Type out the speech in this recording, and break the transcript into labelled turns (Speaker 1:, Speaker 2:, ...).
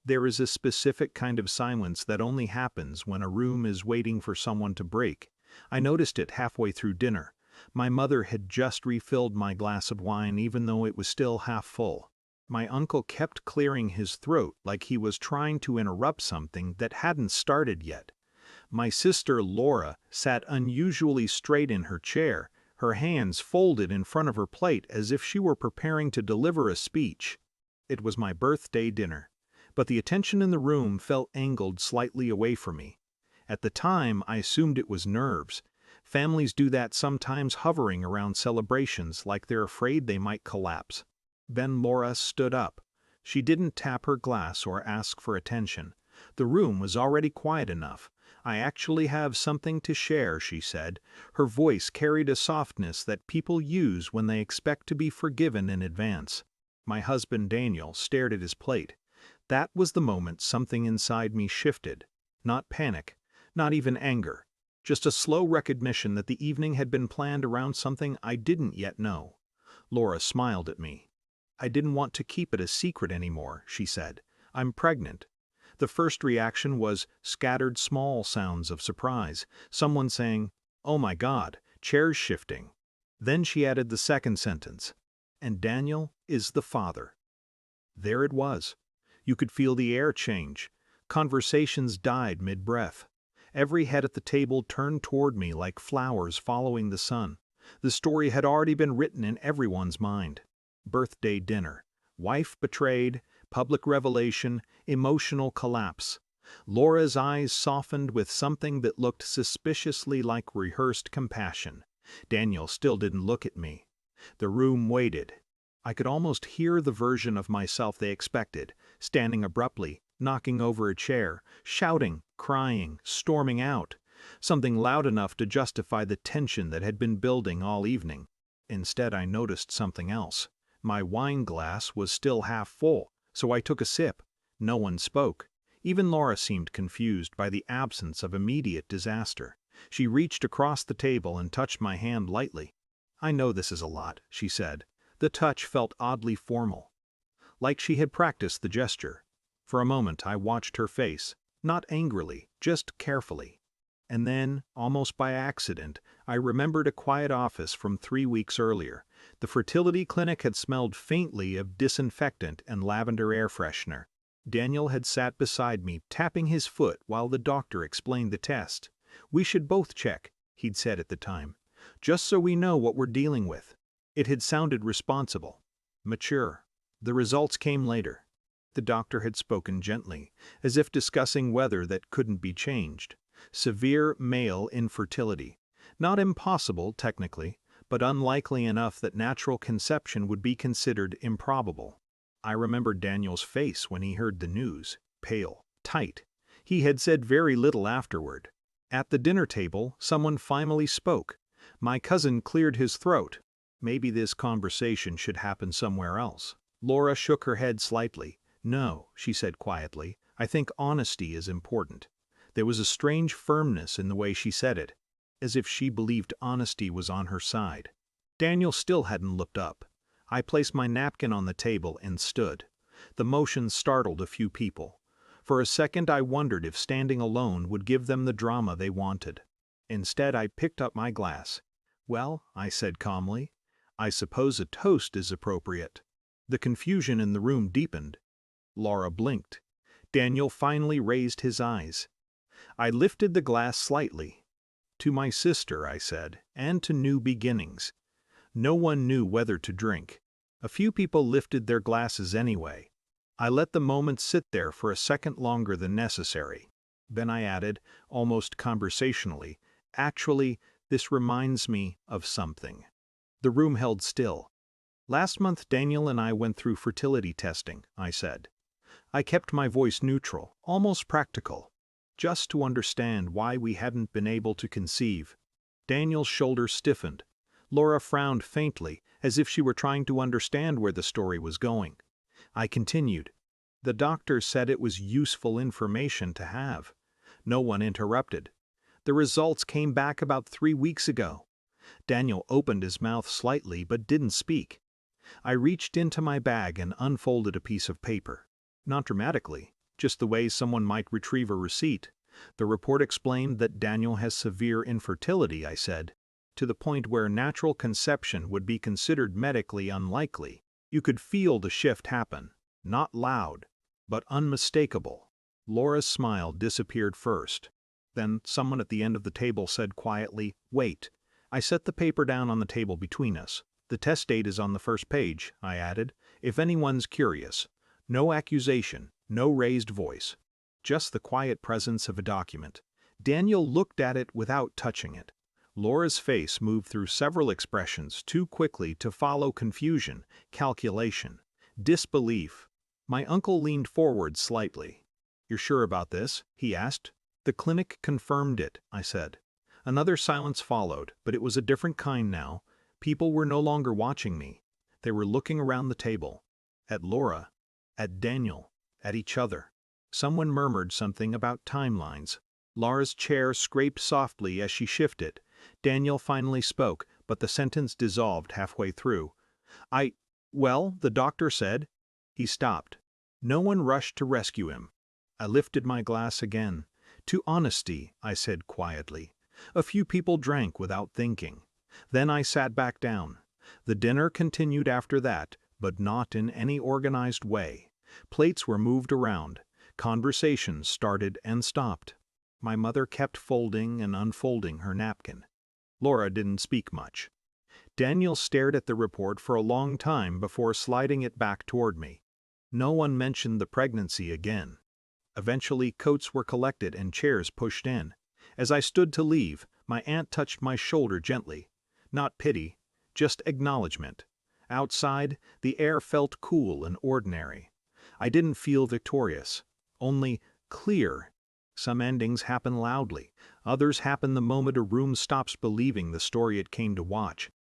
Speaker 1: There is a specific kind of silence that only happens when a room is waiting for someone to break. I noticed it halfway through dinner. My mother had just refilled my glass of wine even though it was still half full. My uncle kept clearing his throat like he was trying to interrupt something that hadn't started yet. My sister Laura sat unusually straight in her chair, her hands folded in front of her plate as if she were preparing to deliver a speech. It was my birthday dinner, but the attention in the room felt angled slightly away from me. At the time, I assumed it was nerves. Families do that sometimes, hovering around celebrations like they're afraid they might collapse. Then Laura stood up. She didn't tap her glass or ask for attention. The room was already quiet enough. "I actually have something to share," she said. Her voice carried a softness that people use when they expect to be forgiven in advance. My husband Daniel stared at his plate. That was the moment something inside me shifted. Not panic, not even anger. Just a slow recognition that the evening had been planned around something I didn't yet know. Laura smiled at me. "I didn't want to keep it a secret anymore," she said. "I'm pregnant." The first reaction was scattered small sounds of surprise, someone saying, "Oh my God," chairs shifting. Then she added the second sentence, "And Daniel is the father." There it was. You could feel the air change. Conversations died mid-breath. Every head at the table turned toward me like flowers following the sun. The story had already been written in everyone's mind. Birthday dinner. Wife betrayed. Public revelation. Emotional collapse. Laura's eyes softened with something that looked suspiciously like rehearsed compassion. Daniel still didn't look at me. The room waited. I could almost hear the version of myself they expected, standing abruptly, knocking over a chair, shouting, crying, storming out. Something loud enough to justify the tension that had been building all evening. Instead, I noticed something else. My wine glass was still half full, so I took a sip. No one spoke. Even Laura seemed confused by the absence of immediate disaster. She reached across the table and touched my hand lightly. "I know this is a lot," she said. The touch felt oddly formal, like she had practiced the gesture. For a moment I watched her face, not angrily, just carefully. And then, almost by accident, I remembered a quiet office from 3 weeks earlier. The fertility clinic had smelled faintly of disinfectant and lavender air freshener. Daniel had sat beside me, tapping his foot while the doctor explained the test. "We should both check," he'd said at the time, "just so we know what we're dealing with." It had sounded responsible, mature. The results came later. The doctor had spoken gently, as if discussing weather that couldn't be changed. Severe male infertility. Not impossible, technically, but unlikely enough that natural conception would be considered improbable. I remembered Daniel's face when he heard the news, pale, tight. He had said very little afterward. At the dinner table, someone finally spoke. My cousin cleared his throat. Maybe this conversation should happen somewhere else. Laura shook her head slightly. "No," she said quietly, "I think honesty is important." There was a strange firmness in the way she said it, as if she believed honesty was on her side. Daniel still hadn't looked up. I placed my napkin on the table and stood. The motion startled a few people. For a second I wondered if standing alone would give them the drama they wanted. Instead I picked up my glass. "Well," I said calmly, "I suppose a toast is appropriate." The confusion in the room deepened. Laura blinked. Daniel finally raised his eyes. I lifted the glass slightly. "To my sister," I said, "and to new beginnings." No one knew whether to drink. A few people lifted their glasses anyway. I let the moment sit there for a second longer than necessary. Then I added, almost conversationally, "Actually, this reminds me of something." The room held still. "Last month Daniel and I went through fertility testing," I said. I kept my voice neutral, almost practical, just to understand why we hadn't been able to conceive. Daniel's shoulders stiffened. Laura frowned faintly, as if she were trying to understand where the story was going. I continued. "The doctor said it was useful information to have." No one interrupted. "The results came back about 3 weeks ago." Daniel opened his mouth slightly but didn't speak. I reached into my bag and unfolded a piece of paper. Not dramatically, just the way someone might retrieve a receipt. The report explained that Daniel has severe infertility, I said, to the point where natural conception would be considered medically unlikely. You could feel the shift happen, not loud, but unmistakable. Laura's smile disappeared first. Then someone at the end of the table said quietly, "Wait." I set the paper down on the table between us. "The test date is on the first page," I added, "if anyone's curious. No accusation, no raised voice. Just the quiet presence of a document." Daniel looked at it without touching it. Laura's face moved through several expressions too quickly to follow: confusion, calculation, disbelief. My uncle leaned forward slightly. "You're sure about this?" he asked. "The clinic confirmed it," I said. Another silence followed, but it was a different kind now. People were no longer watching me. They were looking around the table. At Laura, at Daniel, at each other. Someone murmured something about timelines. Laura's chair scraped softly as she shifted. Daniel finally spoke, but the sentence dissolved halfway through. Well, the doctor said." He stopped. No one rushed to rescue him. I lifted my glass again. "To honesty," I said quietly. A few people drank without thinking. Then I sat back down. The dinner continued after that, but not in any organized way. Plates were moved around. Conversations started and stopped. My mother kept folding and unfolding her napkin. Laura didn't speak much. Daniel stared at the report for a long time before sliding it back toward me. No one mentioned the pregnancy again. Eventually, coats were collected and chairs pushed in. As I stood to leave, my aunt touched my shoulder gently. Not pity, just acknowledgement. Outside, the air felt cool and ordinary. I didn't feel victorious, only clear. Some endings happen loudly. Others happen the moment a room stops believing the story it came to watch.